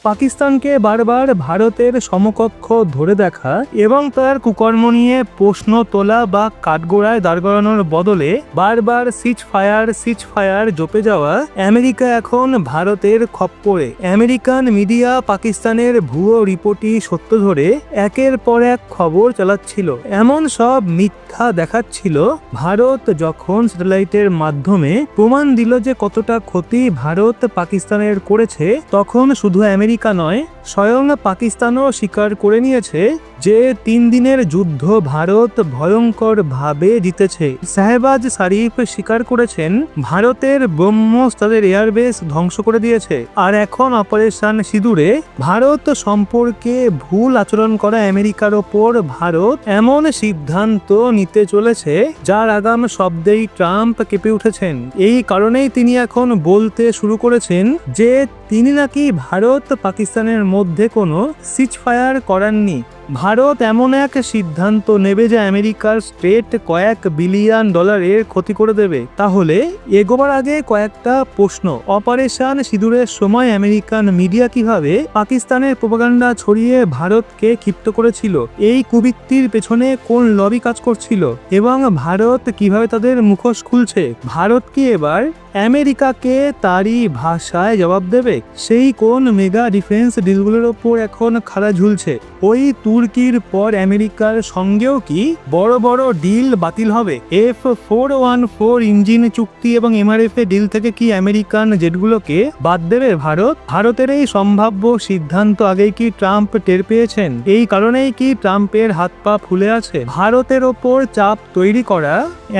পাকিস্তানকে বারবার ভারতের সমকক্ষ ধরে দেখা এবং তার কুকর্ম নিয়ে প্রশ্ন তোলা বা কাঠগোড়ায় দাঁড় করানোর বদলে বারবার সিজ ফায়ার জপে যাওয়া আমেরিকা এখন ভারতের খপ্পরে। আমেরিকান মিডিয়া পাকিস্তানের ভুয়ো রিপোর্টই সত্য ধরে একের পর এক খবর চালাচ্ছিল, এমন সব মিথ্যা দেখাচ্ছিল। ভারত যখন স্যাটেলাইটের মাধ্যমে প্রমাণ দিল যে কতটা ক্ষতি ভারত পাকিস্তানের করেছে, তখন শুধু আমেরিকা নয়, স্বয়ং পাকিস্তানও স্বীকার করে নিয়েছে যে 3 দিনের যুদ্ধ ভারত ভয়ঙ্কর ভাবে জিতেছে। শাহবাজ শরীফ স্বীকার করেছেন ভারতের ব্রহ্মোস তাদের এয়ারবেস ধ্বংস করে দিয়েছে। আর এখন অপারেশন সিঁদুরে ভারত সম্পর্কে ভুল আচরণ করা আমেরিকার ওপর ভারত এমন সিদ্ধান্ত নিতে চলেছে যার আগাম শব্দেই ট্রাম্প কেঁপে উঠেছেন। এই কারণেই তিনি এখন বলতে শুরু করেছেন যে তিনি নাকি ভারত পাকিস্তানের মধ্যে কোনো সিজ ফায়ার করাননি। ভারত এমন এক সিদ্ধান্ত নেবে যে আমেরিকার স্টেট কয়েক বিলিয়ন ডলারের ক্ষতি করে দেবে। তাহলে এগোবার আগে কয়েকটা প্রশ্ন। অপারেশন সিঁদুরের সময় আমেরিকান মিডিয়া কিভাবে পাকিস্তানের প্রোপাগান্ডা ছড়িয়ে ভারতকে ক্ষিপ্ত করেছিল? এই কুবৃত্তির পেছনে কোন লবি কাজ করছিল? এবং ভারত কিভাবে তাদের মুখোশ খুলছে? ভারত কি এবার আমেরিকাকে তারই ভাষায় জবাব দেবে? সেই কোন মেগা ডিফেন্স ডিলগুলোর ওপর এখন খাড়া ঝুলছে? ওই তুর্কির পর আমেরিকার সঙ্গেও কি বড় বড় ডিল বাতিল হবে? F414 ইঞ্জিন চুক্তি এবং MRF ডিল থেকে কি আমেরিকান জেটগুলোকে বাদ দেবে ভারত? ভারতের এই সম্ভাব্য সিদ্ধান্ত আগেই কি ট্রাম্প টের পেয়েছেন? এই কারণেই কি ট্রাম্পের হাত পা ফুলে আছে? ভারতের ওপর চাপ তৈরি করা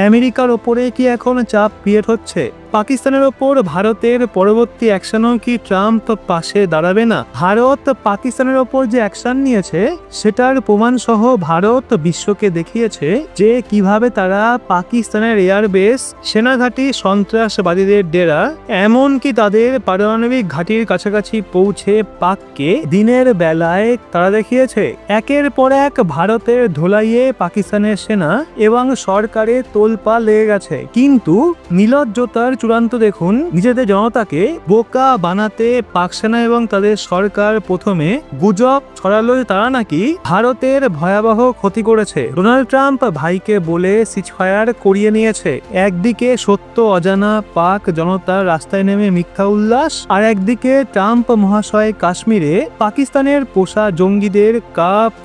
আমেরিকার ওপরে কি এখন চাপ ক্রিয়েট হচ্ছে? পাকিস্তানের ওপর ভারতের পরবর্তী অ্যাকশনও কি ট্রাম্প পাশে দাঁড়াবে না? ভারত পাকিস্তানের ওপর যে অ্যাকশন নিয়েছে সেটার প্রমাণ সহ ভারত বিশ্বকে দেখিয়েছে যে কিভাবে তারা পাকিস্তানের এয়ারবেস, সেনাঘাঁটি, সন্ত্রাসবাদীদের ডেরা, এমনকি তাদের পারমাণবিক ঘাঁটির কাছাকাছি পৌঁছে পাককে দিনের বেলায় তারা দেখিয়েছে। একের পর এক ভারতের ধোলাইয়ে পাকিস্তানের সেনা এবং সরকারের তোলপা লেগে গেছে। কিন্তু নির্লজ্জতার চূড়ান্ত দেখুন, নিজেদের জনতাকে বোকা বানাতে পাক সেনা এবং তাদের সরকার প্রথমে গুজব ছড়ালো তারা নাকি ভারতের ভয়াবহ ক্ষতি করেছে। ডোনাল্ড ট্রাম্প ভাইকে বলে সিজ ফায়ার করিয়ে নিয়েছে। একদিকে সত্য অজানা পাক জনতার রাস্তায় নেমে মিথ্যা উল্লাস, আর একদিকে ট্রাম্প মহাশয় কাশ্মীরে পাকিস্তানের পোষা জঙ্গিদের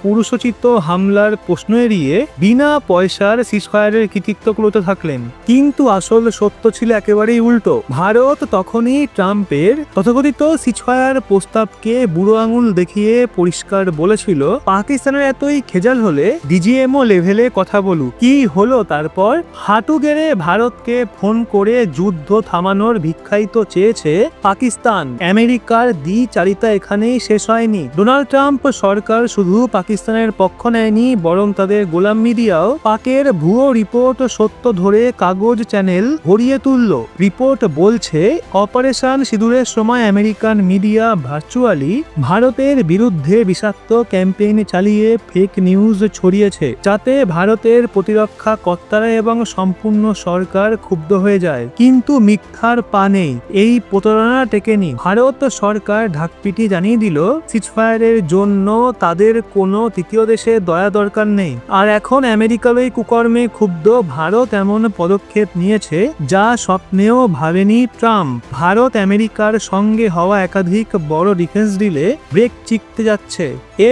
পুরুষোচিত হামলার প্রশ্ন এড়িয়ে বিনা পয়সার সিজ ফায়ারের কৃতিত্ব করতে থাকলেন। কিন্তু আসল সত্য ছিল একেবারেই উল্টো। ভারত তখনই ট্রাম্পের তথাকথিত সিজ ফায়ার প্রস্তাবকে বুড়ো আঙুল দেখিয়ে পরিষ্কার বলেছিল, পাকিস্তানের এতই খেজাল হলে ডিজিএমও লেভেলে কথা বলুক। কি হলো তারপর? হাঁটু গেড়ে ভারতকে ফোন করে যুদ্ধ থামানোর ভিক্ষাই তো চেয়েছে পাকিস্তান। আমেরিকার দ্বিচারিতা এখানেই শেষ হয়নি। ডোনাল্ড ট্রাম্প সরকার শুধু পাকিস্তানের পক্ষ নেয়নি, বরং তাদের গোলাম মিডিয়াও পাকের ভুয়ো রিপোর্ট সত্য ধরে কাগজ চ্যানেল ভরিয়ে তুলল। রিপোর্ট বলছে অপারেশন সিঁদুরের সময় আমেরিকান মিডিয়া ভার্চুয়ালি ভারতের বিরুদ্ধে বিষাক্ত ক্যাম্পেইন চালিয়ে ফেক নিউজ ছড়িয়েছে, যাতে ভারতের প্রতিরক্ষা কর্তারা এবং সম্পূর্ণ সরকার ক্ষুব্ধ হয়ে যায়। কিন্তু মিথ্যার পা নেই, এই প্রতারণা টেকেনি। ভারত সরকার ঢাকপিটি জানিয়ে দিল সিজ ফায়ারের জন্য তাদের কোনো তৃতীয় দেশে দয়া দরকার নেই। আর এখন আমেরিকার এই কুকর্মে ক্ষুব্ধ ভারত এমন পদক্ষেপ নিয়েছে যা স্বপ্নেও ভাবেনি ট্রাম্প। ভারত আমেরিকার সঙ্গে হওয়া একাধিক বড় ডিফেন্স ডিলে ব্রেক চিকতে যাচ্ছে।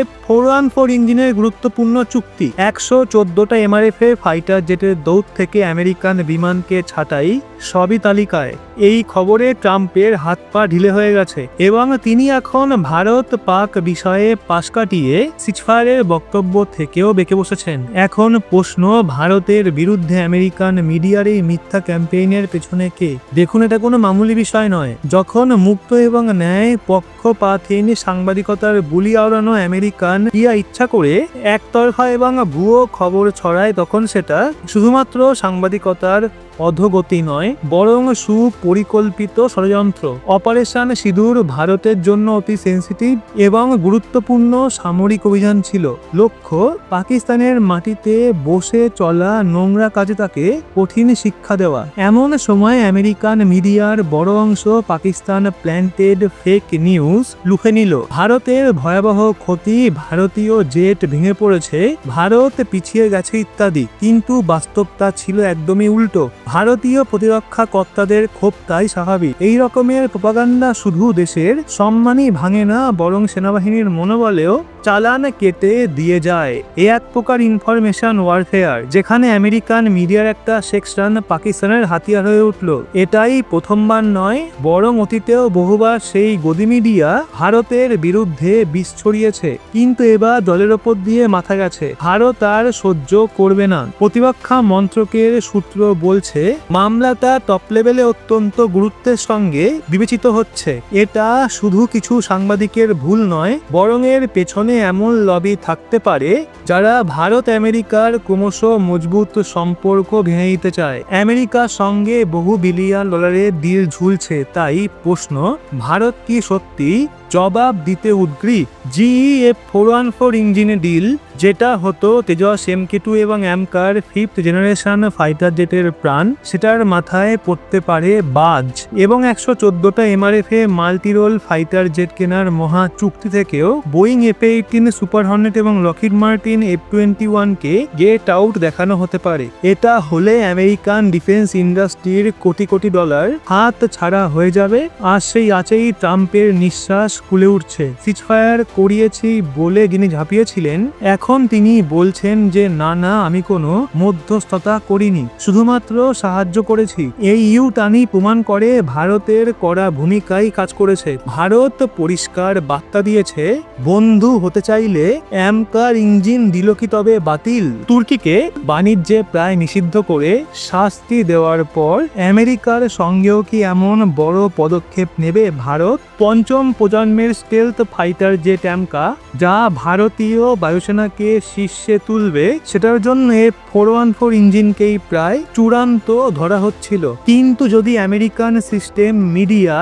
F414 ইঞ্জিনের গুরুত্বপূর্ণ চুক্তি, 114টা MRF ফাইটার জেটের দৌড় থেকে আমেরিকান বিমানকে ছাঁটাই, সবই তালিকায়। এই খবরে ট্রাম্পের হাত পা ঢিলে হয়ে গেছে এবং তিনি এখন ভারত পাক বিষয়ে পাশ কাটিয়ে সিজ ফায়ারের বক্তব্য থেকেও বেঁকে বসেছেন। এখন প্রশ্ন, ভারতের বিরুদ্ধে আমেরিকান মিডিয়ার এই মিথ্যা ক্যাম্পেইনের পেছনে কে? দেখুন, এটা কোনো মামুলি বিষয় নয়। যখন মুক্ত এবং ন্যায় পক্ষপাতহীন সাংবাদিকতার বুলি আওড়ানো আমেরিকান ইচ্ছা করে একতরফা এবং ভুয়ো খবর ছড়ায়, তখন সেটা শুধুমাত্র সাংবাদিকতার অধোগতি নয়, বরং সুপরিকল্পিত ষড়যন্ত্র। অপারেশন সিঁদুর ভারতের জন্য অতি সেন্সিটিভ এবং গুরুত্বপূর্ণ সামরিক অভিযান ছিল। লক্ষ্য পাকিস্তানের মাটিতে বসে চলা নোংরা কাজে তাকে কঠিন শিক্ষা দেওয়া। এমন সময় আমেরিকান মিডিয়ার বড় অংশ পাকিস্তান প্ল্যান্টেড ফেক নিউজ লুফে নিল। ভারতের ভয়াবহ ক্ষতি, ভারতীয় জেট ভেঙে পড়েছে, ভারত পিছিয়ে গেছে ইত্যাদি। কিন্তু বাস্তবতা ছিল একদমই উল্টো। ভারতীয় প্রতিরক্ষা কর্তাদের ক্ষোভ তাই স্বাভাবিক। এই রকমের প্রপাগান্ডা শুধু দেশের সম্মানই ভাঙে না, বরং সেনাবাহিনীর মনোবলেও চালান কেটে দিয়ে যায়। এ এক প্রকার ইনফরমেশন ওয়ারফেয়ার, যেখানে আমেরিকান মিডিয়ার একটা সেকশন পাকিস্তানের হাতিয়ার হয়ে উঠল। এটাই প্রথমবার নয়, বরং অতীতেও বহুবার সেই গদি মিডিয়া ভারতের বিরুদ্ধে বিষ ছড়িয়েছে। কিন্তু এবার দলের ওপর দিয়ে মাথা গেছে, ভারত আর সহ্য করবে না। প্রতিরক্ষা মন্ত্রকের সূত্র বলছে মামলাটা টপ লেভেলে অত্যন্ত গুরুত্বের সঙ্গে বিবেচিত হচ্ছে। এটা শুধু কিছু সাংবাদিকের ভুল নয়, বরং এর পেছনে এমন লবি থাকতে পারে যারা ভারত আমেরিকার ক্রমশ মজবুত সম্পর্ক ভেঙে দিতে চায়। আমেরিকার সঙ্গে বহু বিলিয়ন ডলারের ডিল ঝুলছে, তাই প্রশ্ন, ভারত কি সত্যি জবাব দিতে উদ্গ্রীব? GE-F414 ইঞ্জিনের ডিল, যেটা হতো তেজস MK2 এবং অ্যামকার 5th জেনারেশন ফাইটার জেটের প্রাণ, সেটার মাথায় পড়তে পারে বাজ। এবং 114টা MRF মাল্টিরোল ফাইটার জেট কেনার মহা চুক্তি থেকেও বোয়িং F-18 সুপার হর্নেট এবং লকহিড মার্টিন F-21 কে গেট আউট দেখানো হতে পারে। এটা হলে আমেরিকান ডিফেন্স ইন্ডাস্ট্রির কোটি কোটি ডলার হাত ছাড়া হয়ে যাবে। আর সেই আছেই ট্রাম্পের নিঃশ্বাস খুলে উঠছে। সিজফায়ার করিয়েছি বলে যিনি ঝাঁপিয়েছিলেন, এখন তিনি বলছেন যে না না, আমি কোনো মধ্যস্থতা করিনি, শুধুমাত্র সাহায্য করেছি। এই ইউটার্নই প্রমাণ করে ভারতের কড়া ভূমিকাই কাজ করেছে। ভারত পরিষ্কার বার্তা দিয়েছে, বন্ধু হতে চাইলে অ্যামকার ইঞ্জিন দিল কি তবে বাতিল? তুর্কিকে বাণিজ্যে প্রায় নিষিদ্ধ করে শাস্তি দেওয়ার পর আমেরিকার সঙ্গেও কি এমন বড় পদক্ষেপ নেবে ভারত? পঞ্চম প্রজন্মের স্টেলথ ফাইটার জেট অ্যামকা, যা ভারতীয় বায়ুসেনাকে শীর্ষে তুলবে, সেটার জন্য F414 ইঞ্জিনকেই প্রায় চূড়ান্ত ধরা হচ্ছিল। কিন্তু যদি আমেরিকান সিস্টেম মিডিয়া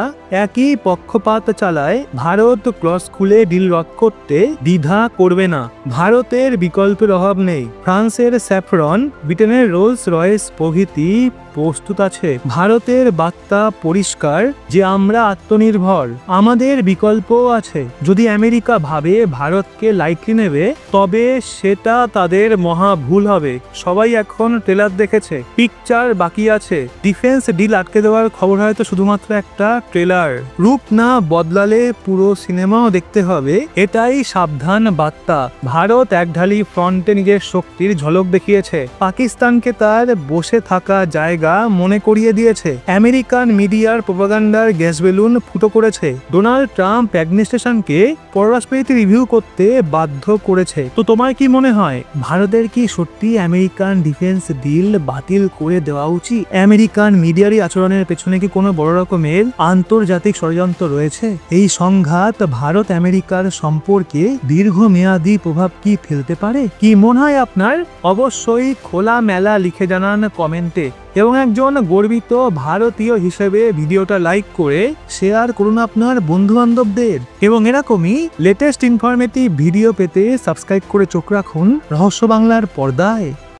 একই পক্ষপাত চালায়, ভারত ক্লস খুলে ডিল রদ করতে দ্বিধা করবে না। ভারতের বিকল্পের অভাব নেই। ফ্রান্সের স্যাফরন, ব্রিটেনের রোলস রয়েস প্রভৃতি প্রস্তুত আছে। ভারতের বার্তা পরিষ্কার যে আমরা আত্মনির্ভর, আমাদের বিকল্পও আছে। যদি আমেরিকা ভাবে ভারতকে লাইটলি নেবে, তবে সেটা তাদের মহা ভুল হবে। সবাই এখন ট্রেলার দেখেছে, পিকচার বাকি আছে। ডিফেন্স ডিল আটকে দেওয়ার খবর হয়তো শুধুমাত্র একটা ট্রেলার। রূপ না বদলালে পুরো সিনেমাও দেখতে হবে, এটাই সাবধান বার্তা। ভারত একঢালি ফ্রন্টে নিজের শক্তির ঝলক দেখিয়েছে, পাকিস্তানকে তার বসে থাকা জায়গা মনে করিয়ে দিয়েছে, আমেরিকান মিডিয়ার প্রোপাগান্ডার গ্যাস বেলুন ফুটো করেছে, ডোনাল্ড ট্রাম্প অ্যাডমিনিস্ট্রেশনকে পররাষ্ট্রনীতি রিভিউ করতে বাধ্য করেছে। তো তোমার কি মনে হয়, ভারতের কি সত্যি আমেরিকান ডিফেন্স ডিল বাতিল করে দেওয়া উচিত? আমেরিকান মিডিয়ারই আচরণের পেছনে কি কোনো বড় রকমের আন্তর্জাতিক ষড়যন্ত্র রয়েছে? এই সংঘাত ভারত আমেরিকার সম্পর্কে দীর্ঘমেয়াদী প্রভাব কি ফেলতে পারে? কি মনে হয় আপনার? অবশ্যই খোলা মেলা লিখে জানান কমেন্টে। এবং একজন গর্বিত ভারতীয় হিসেবে ভিডিওটা লাইক করে শেয়ার করুন আপনার বন্ধু বান্ধবদের। এবং এরকমই লেটেস্ট ইনফরমেটিভ ভিডিও পেতে সাবস্ক্রাইব করে চোখ রাখুন রহস্য বাংলার পর্দায়।